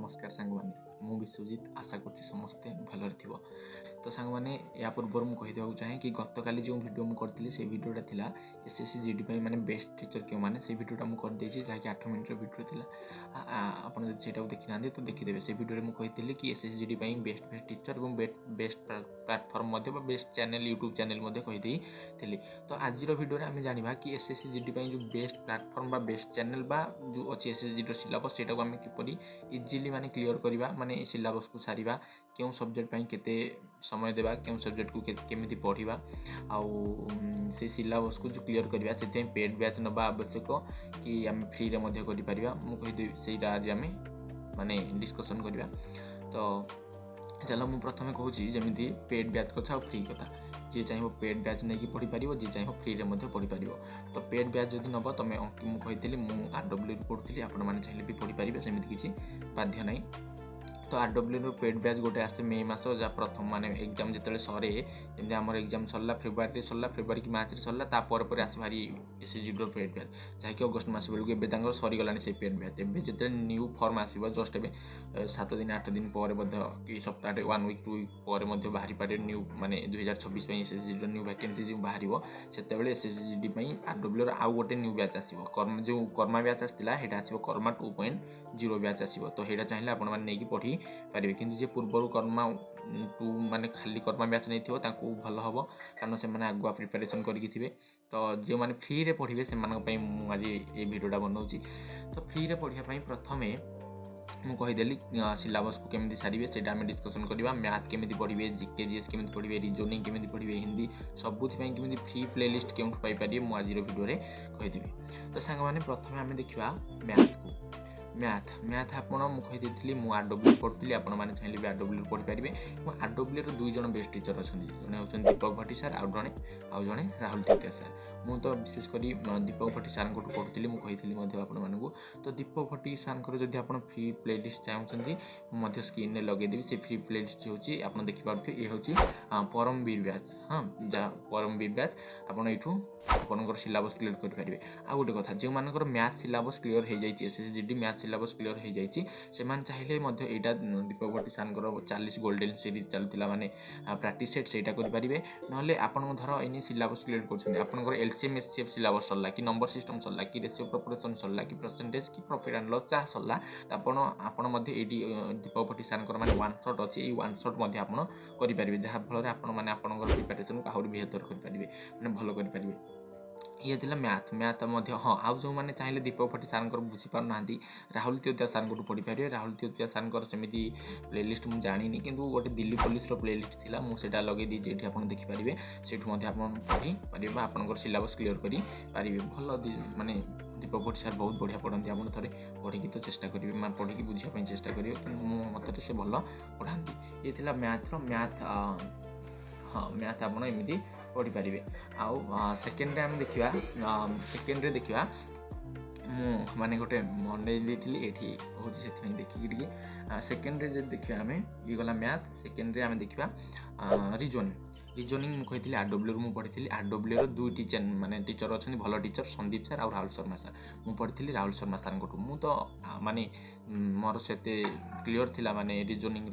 नमस्कार सांग मैंने मु विश्वजित आशा कर समस्ते भलरे थी। तो सांग मैंने या पूर्व मुझे कहीदेक चाहे कि गत काली जो वीडियो मुझे से वीडियोटा था एसएससी जीडी मैंने बेस्ट टीचर क्यों मैंने से वीडियोटा मुझे जहाँकि 8 मिनट वीडियो था आपड़ से देखी ना तो देखीदे से वीडियो में कही कि SSC GD best best teacher और best platform best channel YouTube channel कहीदी थी। तो आज वीडियो आम जाना कि एसएससी जीडी जो बेस्ट प्लाटफर्म बेस्ट चैनल जो अच्छी एसएससी जीडी सिलेबस से आम किपरि इजिली माने क्लीयर करवा माने सिलेबस को सारिबा क्यों सब्जेक्ट पाई केते समय देवा क्यों सब्जेक्ट को केमिति पढ़िबा आउ से सिलेबस को जो क्लीयर करवा से पेड बैच नबा आवश्यक कि आम फ्री रे मध्य करि परिबा मु कहि सेटा आज आम माने डिस्कशन करवा। तो चलो मु प्रथमे कहूँ जमी पेड बैच कथा फ्री कथा जी चाहिए पेड बैच नहीं पढ़ी पार जी चाहिए फ्री रे पढ़ी पार। तो पेड बैच जब नब तुम मुझे मुझे आरडब्ल्यू पढ़ुली आपने चाहिए भी पढ़ी पारे सेमती किसी बाध्य नहीं। तो आरडब्ल्यू पेड बैच गोटे आसे मे मास जहाँ प्रथम माने एग्जाम जो सरे जमी आम एग्जाम सरला फेब्रुआरी सरला फेब्रुआरी कि मार्च सरला तापर आस भारी एसएससी पेड बैच जहाँकि अगस्ट मास बेलू सरीगलानी से पेड बैच एवं जो न्यू फॉर्म आसो जस्ट ए 7 दिन 8 दिन पर कि सप्ताह 1 वीक 2 वीक पर बाहरी पारे न्यू माने 2026 एसएससी न्यू वैकेंसी जो बाहर से एसएससी आरडब्ल्यू आउ गोटे न्यू बैच आसो कर्म जो कर्मा बैच आसाला आसो कर्मा 2.0 बैच आसो। तो यहाँ चाहिए आपने पढ़ी पारे कि पूर्व कर्मा 2 माने खाली कर्मा बैच नहीं थो भल हम कारण से आगुआ प्रिपेरेसन करेंगे। तो जो मैंने फ्री रे पढ़े से आज ये वीडियोटा बनाऊँ। तो फ्री रे पढ़ाई प्रथमे मुझे कहीदेली सिलेबस को केमी सारे से डिस्कसन करवा मैथ केमी पढ़े जीके जीएस केमी पढ़े रिजनिंग केमी पढ़े हिंदी सबुपाई केमी फ्री प्लेलिस्ट क्यों पाइपर मुझे आज वीडियो कहीदेवी। तो सांग मैंने प्रथम आम देखा मैथ को मैथ आपड़ मुझे मुझे आरडब्ल्यू पढ़ुली आपने चाहिए भी आरडब्ल्यू पढ़ी पारे। आरडब्ल्यू दुई जन बेस्ट टीचर अच्छा जड़े हूँ दीपक भट्टी सार आउ जड़े राहुल तिवतिया सार। मु तो विशेषकर दीपक भट्टी सार पढ़ुली मुझे आपको। तो दीपक भट्टी सार जब आप फ्री प्लेलिस्ट चाहते स्क्रीन में लगेदेवी से फ्री प्लेलिस्ट हूँ आप देखिपे ये हूँ परमवीर बैच। हाँ जहाँ परमवीर बैच आपड़ यू आपंकर सिलेबस क्लीयर करेंगे। आ गोटे कथा जो मान मैथ सिलेबस क्लीयर हो जाए एसएससी मैथ सिलेबस क्लीयर हो जाए चाहिए यहाँ दीपक भट्टी सार 40 गोल्डन सीरीज चलता माने प्रैक्टिस सेट से करेंगे ना आपन धर इन सिलेबस क्लीयर कर एलसीएम एचसीएफ सिलेबस सरला कि नंबर सिस्टम सरला कि रेशियो प्रोपोर्शन सरला कि परसेंटेज कि प्रॉफिट एंड लॉस जहाँ सरला आपड़ ये दीपक भट्टी सार माने वन शॉट अच्छे वन शॉट करेंगे जहाँफल आप प्रिपेरेसन को आहरी बेहतर करेंगे मैंने भल करेंगे। ये थी मैथ हाँ आउ जो मैंने चाहिए दीपक भट्टी सार बुझीपार ना राहुल तिवतिया सार पढ़ी पारे। राहुल तिवतिया सार सेमती प्लेलिस्ट मुझे जानी कि गोटे दिल्ली पुलिस प्लेलिस्ट थी मुझे लगे दी ये आप देखिपारे से पढ़ी पारे आपंकर सिलेबस क्लीयर करेंगे भल माने दीपक भट्टी सार बहुत बढ़िया पढ़ाती आप थे पढ़ी तो चेष्टा करेंगे पढ़ी बुझापी चेष्टा करेंगे मत से भल पढ़ाती। ये थी मैथ हाँ मैथ आपड़ी पढ़ी पारे। आउ सेकेंड आम देखा सेकेंड देखा माने गोटे मन ये हूँ से देखिए सेकेंड जब देखा आम ये गला मैथ सेकेंड आम देखा रिजनिंग मुझे कही आरडब्ल्यू मुझे पढ़ी आरडब्ल्यू दुई टीचर माने टीचर अच्छा भल टीचर संदीप सार और राहुल शर्मा सार मुझे पढ़ी राहुल शर्मा सार मु तो माने मोर से क्लीयर थी माने रिजनिंग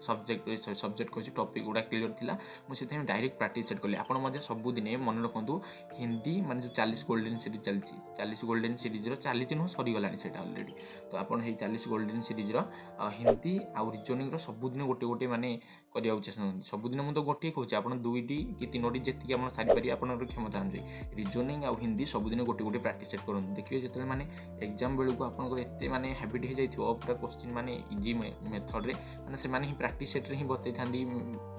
सब्जेक्ट कह टॉपिक गुड़ा क्लीयर थी मुझे डायरेक्ट प्रैक्टिस सेट कली आपड़ सबुदिन मन रखु हिंदी माने जो 40 गोल्डन सीरीज चलती 40 गोल्डन सीरीज चली नुह सरीगलानी से अलरेडी। तो आपड़ 40 गोल्डन सीरीज हिंदी आउ रिजनिंग सबुदिन गोटे गोटे माने सबुदिन मुझे गोटे कहूँ आप 2टी कि 3टी जी आप सारी आप क्षमता अनुसार रिजनिंग आउ हिंदी सबुदिन गोटे गोटे प्रैक्टिस सेट करूँ देखिए जो मैंने एग्जाम बेलू आपंकर एत माने हैबिट हो जाए पूरा क्वेश्चन माने इजी मेथड रे से प्रैक्टिस सेट ही बतई था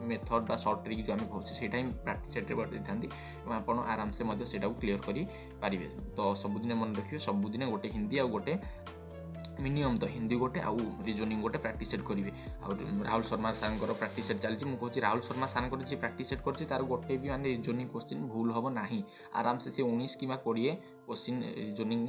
मेथड बा सर्ट ट्रिक जो आम कहूँ से प्रैक्टिस सेट बतई था आप आराम से क्लीयर करेंगे। तो सबुदिन मन रखिए सबुदिन गोटे हिंदी आ गोटे मिनिमम तो हिंदी गोटे आउ रिजनिंग गोटे प्रैक्टिस सेट करेंगे। राहुल शर्मा सार प्रैक्टिस सेट चलती मुझे कहूँ राहुल शर्मा सार जी प्रैक्टिस सेट कर गोटे भी माने रिजनिंग क्वेश्चन भूल हम ना आराम से 19 कि 20 क्वेश्चन रिजनिंग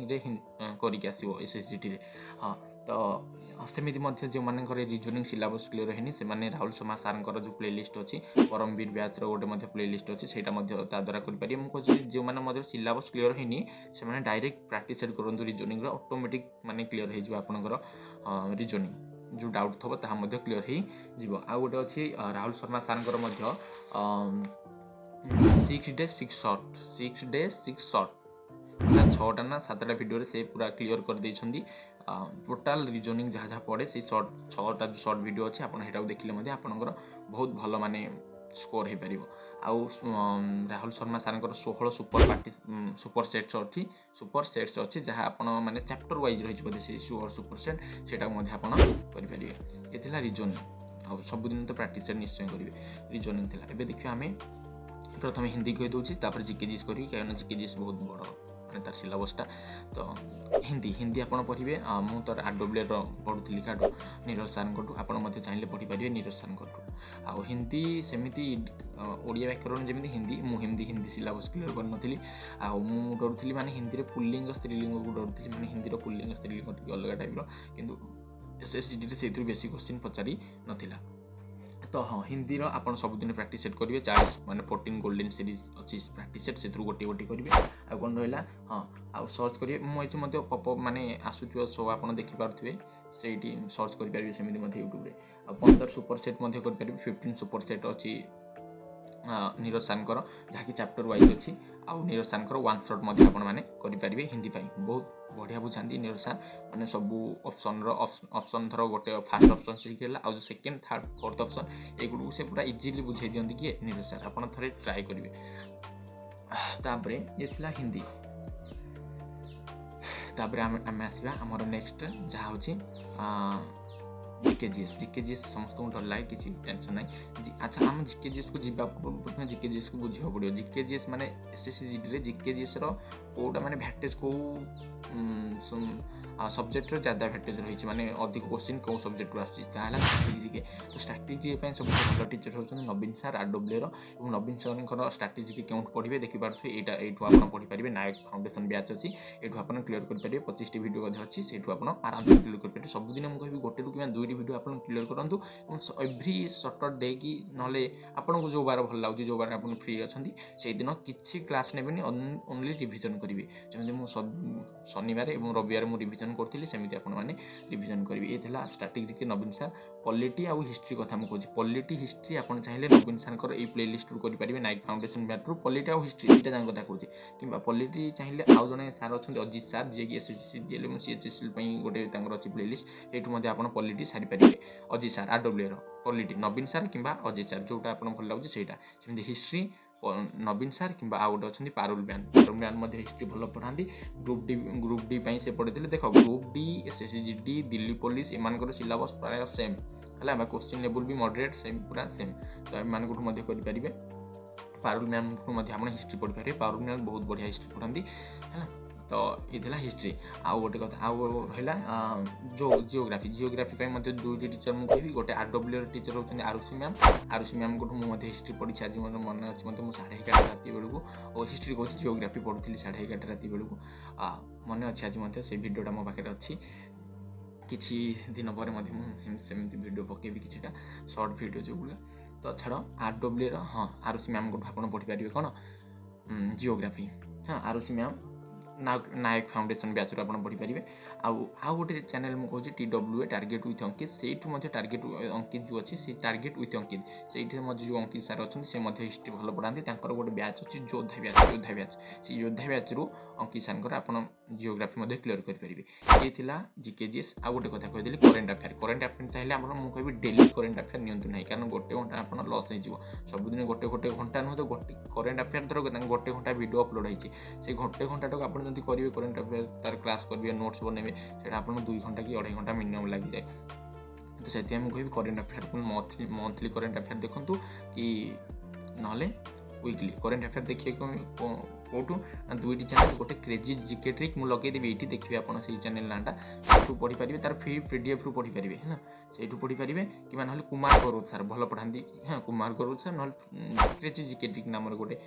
करके आसो एसएससी। हाँ तो सेमती जो मानकर रिजनिंग सिलेबस क्लीयर है से राहुल शर्मा सार जो प्लेलिस्ट अच्छी परमवीर बैच गोटे प्लेलिस्ट अच्छी से द्वारा करेंगे। मुझे जो मैंने सिलेबस क्लीयर है से डायरेक्ट प्रैक्टिस सेट करूँ रिजनिंग ऑटोमेटिक माने क्लीयर हो आपंकर रिजनिंग जो डाउट थो ताहा मध्य क्लियर ही जीव आ गोटे अच्छी राहुल शर्मा सार मध्य 6 डे 6 शॉर्ट 6टा ना 7टा वीडियो से पूरा क्लियर कर देइछंदी टोटाल रिजनिंग जहाँ जहाँ पड़े से 6टा जो शॉर्ट वीडियो अच्छे आपको देखिले आपंकर बहुत भल माने स्कोर हो पार आउ राहुल शर्मा सार 16 सुपर सेट्स अच्छी अच्छी जहाँ आप माने चैप्टर वाइज रही बोधे से सुपर सेट से करेंगे ये रिजनिंग आउ सबुदिन तो प्रैक्टिस निश्चय करेंगे रिजनिंग थी एवं देखिए आम प्रथम हिंदी कही दूसरी तापर जिके जीएस करी कहीं जिके जीएस बहुत बड़ मैंने तार सिलेबसटा तो हिंदी आप पढ़े मुझे तो आरडब्ल्यू पढ़ुली क्या नीरज सार आप चाहिए पढ़ी पारे नीरज सार आउ हिंदी सेमती ओडिया व्याकरण जमी हिंदी हिंदी सिलेबस क्लियर कर आउ डरुली माने हिंदी पुल्लिंग स्त्रीलिंग को डरुली माने हिंदी पुल्लिंग स्त्रीलिंग टी अलग टाइप किंतु एसएससीडी से बेसी क्वेश्चन पचारि नथिला तो हाँ हिंदी आप सबुदिन प्रैक्टिस सेट करेंगे 40 माने 14 गोल्डन सीरीज अच्छी प्रैक्टिस सेट से गोटे गोटे करेंगे आ कौन रहा हाँ आउ सर्च करेंगे मुझे पॉपअप माने आसुवा शो आप देखिपे से सर्च करेंगे सेमती यूट्यूब आ 15 सुपर सेट करेंगे 15 सुपर सेट अच्छी नीरज सार जहाँकि चैप्टर वाइज अच्छी आउ नीरज सार वन शॉट करेंगे हिंदी बहुत बढ़िया बुझाती नीरज सार मैंने सबू ऑप्शन थर गोटे फास्ट ऑप्शन सीखला आउ जो सेकेंड थर्ड फोर्थ ऑप्शन एगुड़ से पूरा इजिली बुझे दिखती कि नीरज सार आप थे ट्राए करेंगे तापर ये हिंदी तापर आम आसवा आमर नेक्स्ट जहाँ हूँ जिके जीएस समस्त डर लगे किसी टेंशन ना अच्छा आम जिके जीएस को जी जिके जीएस को बुझा पड़ो जिके जीएस माने एसएससीडी जिके जीएस रोटा माने भैटेज को सब्जेक्ट ज्यादा भैटेज रही माने अधिक क्वेश्चन कौ सब्जेक्ट आसट्राटेजी के तो स्ट्राटेजी सब भल टीचर होती नवीन सार आरडब्ल्यू और नवीन सार स्ट्राटेजी के क्यों पढ़े देखिपे यहाँ आप पढ़ी पारे नायक फाउंडेशन बैच अच्छी ये आप क्लियर करेंगे 25टी वीडियो अच्छी से आराम से क्लियर करेंगे सबुदिन मुझे गोटे कि 2टी वीडियो आप क्लियर करूँ एव्री सैटरडे कि ना आपको जो बार भल लगे जो बार आप फ्री अच्छा से दिन किसी क्लास ने ओनली रिविजन करेंगे जमी मुझे शनिवार और रविवार मुझे रिविजन करी सेमती आपने रिविजन करेंगे ये स्ट्राटेजी के नवीन सार पॉलिटी आउ हिस्ट्री कथा मुझे पॉलिटी हिस्ट्री आप चाहिए नवीन सार ये प्लेलिस्ट करेंगे नाइक फाउंडेशन बैट्रु पॉलिटी आउ हिस्ट्री दुईटा जान कथा कहूँ कि पॉलिटी चाहिए आउ जड़े सार अच्छा अजित सार जी कि एसएससीजीएल और सीएचएसएल गोटे अच्छी प्लेलिस्ट ये आप पॉलिटी सारी पारे अजित सार आरडब्ल्यू पॉलिटी नवीन सार कि अजित सार जोटा आप भल लगे ସେଇଟା सेमती हिस्ट्री नवीन सार कि आउ गोटे अच्छा पारुल मैन हिस्ट्री भल पढ़ाती ग्रुप डी से पढ़ी देख group D SSC D Delhi police एम सिलेबस प्राय सेम है क्वेश्चन लेवल भी मॉडरेट सेम पूरा सेम तो एम करेंगे पारुल मैम को हिस्ट्री पढ़ी पारे पारुल मैम बहुत बढ़िया हिस्ट्री पढ़ाती है तो ये हिस्ट्री आउ गोटे कथा आउ रहा जियोग्राफी दुईटी टीचर मुझे गोटे आरडब्ल्यू टीचर होती आरुषी मैम को मुझे हिस्ट्री पढ़ी आज मोर मन अच्छे मतलब मुझे 11:30 राति बेलू और हिस्ट्री कहूँ जियोग्राफी पढ़ुली 11:30 राति बेलू मन अच्छे आज मतलब से भिडियोटा मो पाखे अच्छी किसी दिन पर सेमती भिडियो पकेबी किसीटा सर्ट भिडियो जो गुड़ा तो छाड़ आरडब्ल्यू हाँ आरुषि मैम को आप पढ़ी पारे कौन जियोग्राफी हाँ आरुषि मैम नायक फाउंडेशन बैच आप पढ़ी पारे आउ गोटे चैनल मुझे TWA टार्गेट विथ अंकित से टार्गेट अंकित जो अच्छी से टार्गेट विथ अंकित से जो अंकित सार अच्छे से हिस्ट्री भल पढ़ाती गोटे बैच अच्छी योद्धा बैच से योद्धा बैच रू अंकित सार आप जियोग्राफी क्लियर करेंगे ये जिके जीएस आ गोटे कथा कहीदेली करेन्ट अफेयर चाहिए आप मुझे डेली करेन्ट अफेयर नियंतु ना कारण गोटे घंटा आप लस हो सबुदिन गोटे घंटा नुह तो करेन्ट अफेयर धर गोटे घंटा वीडियो अपलोड होती से गोटे घंटा आप करेंगे करेन्ट अफेयर तार क्लास करेंगे नोट्स बनेंगे से आप 2 घंटा कि 2.5 घंटा मिनिमम लग जाए तो से कह current affair monthly current affair देखूँ कि ना वीकली करेन्ट अफेयर देखिए कौटू 2टी चैनल गोटे क्रेजी जिके ट्रिक मुझे लगेदेवी ये देखिए आप चैनल नाटा से पढ़ी पारे तार फ्री पीडीएफ रू पढ़ी पारे है से पढ़ी पारे कि ना कुमार गौरव सार भल पढ़ाती हाँ कुमार गौरव सार ना क्रेजी जिके ट्रिक नाम गोटे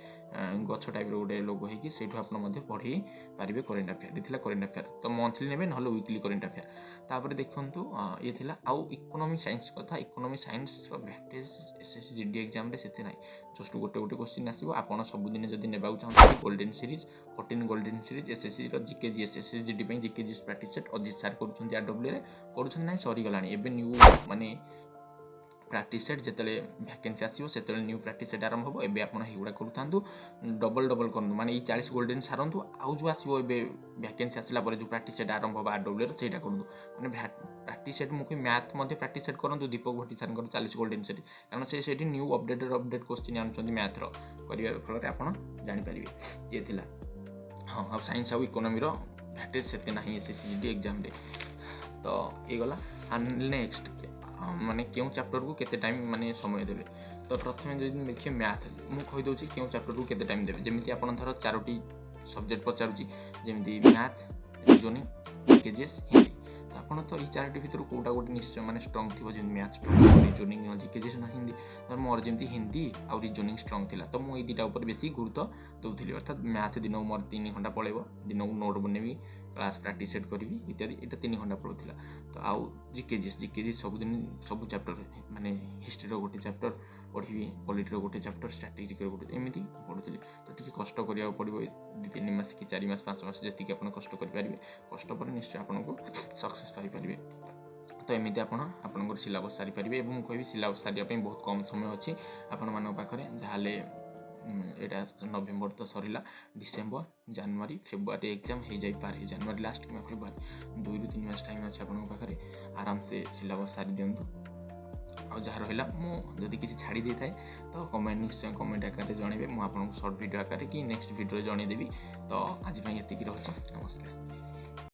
गछ टाइप गोटे लोगो होगी से आप पढ़ी पारे करेन्ट अफेयर ये करेन्ट अफेयर तो मंथली ने ना वीकली करेन्ट अफेयर तापर देखु ये आउ इकोनॉमिक साइंस कथा इकोनॉमिक साइंस भैटेज एसएससीडी एग्जाम से ना जस्ट गोटे गोटे क्वेश्चन आसो आप सबुदिन जब ने चाहते golden series 14 golden series SSC GKGS SSGD GKGS practice set Ajit sir कर आरडब्ल्यू कर ना सरीगला एवं न्यू माने प्रैक्टिस सेट जिते वैकेंसी आसो से न्यू प्रैक्टिस सेट आरंभ हो एबे आपन हिगुडा करूथांतु डबल डबल करनु माने ई 40 गोल्डन सारंतु आउ जो आसीबो एबे वैकेंसी आसला परे जो प्रैक्टिस सेट आरंभ हो आरडब्ल्यू सेटा करनु माने प्रैक्टिस सेट मुके मैथ मध्ये प्रैक्टिस सेट करंतु दीपक भट्टी सर 40 गोल्डन सेट कारण से न्यू अपडेट क्वेश्चन आनुचंती मैथ रो करिया फल आपन जानि परिबे ये थिला हां आ साइंस आ इकोनॉमी रो प्रैक्टिस सेट नाही एसएससी एग्जाम रे तो ये गला नेक्स्ट माने क्यों चैप्टर को केते टाइम माने समय देबे तो प्रथमे जदि देखिए मैथ मु कहि दोची क्यों चैप्टर को केते टाइम देबे जेमिति आपण धर 4टी सब्जेक्ट पचारुची जेमिति मैथ रीजनिंग केजीएस हिंदी तो आपण तो ई 4टी भितर कोटा गोटे निश्चय माने स्ट्रांग थिबो जेमिति मैथ स्ट्रांग रीजनिंग केजीएस ना हिंदी तो मोर जेमिति हिंदी आ रीजनिंग स्ट्रांग थिला तो मु ई दिटा ऊपर बेसी गुरुत्व दउथिली अर्थात मैथ दिन मोर 3 घंटा पळेबो दिन नोट बनेबी क्लास प्रैक्टिस सेट करी इत्यादि ये 3 घंटा पड़ूला तो आउ जीकेजीएस सबुदिन सब चैप्टर माने हिस्ट्री रो गोटे चैप्टर पढ़ी पॉलिटी रो गोटे चैप्टर स्ट्रैटेजी रो गोटे एमती पढ़ुली तो टी कष्ट करिया पड़ो 2-3 मास कि 4 मास 5 मास जति आप कष्ट करेंगे कष्ट पर निश्चय आपको सक्सेस पाइपर तो एमती आपंकर सिलेबस सारी पारे और मुझे सिलेबस सारे बहुत कम समय अच्छी आपण मान पाखे जहाँ यहाँ नवेम्बर तो सरला डिसेम्बर जनवरी फेब्रुआरी एग्जाम हो जाए जनवरी लास्ट कि फेब्रुआरी 2-3 मास टाइम अच्छे आपन पाखे आराम से सिलेबस सारी दिंतु आ जहाँ रहा मुझे किसी छाड़ी दे था तो कमेंट निश्चय कमेंट आकार जनइबे मुझे आपको सर्ट वीडियो आकार कि नेक्स्ट वीडियो जनईदेवी तो आज ये रही नमस्कार।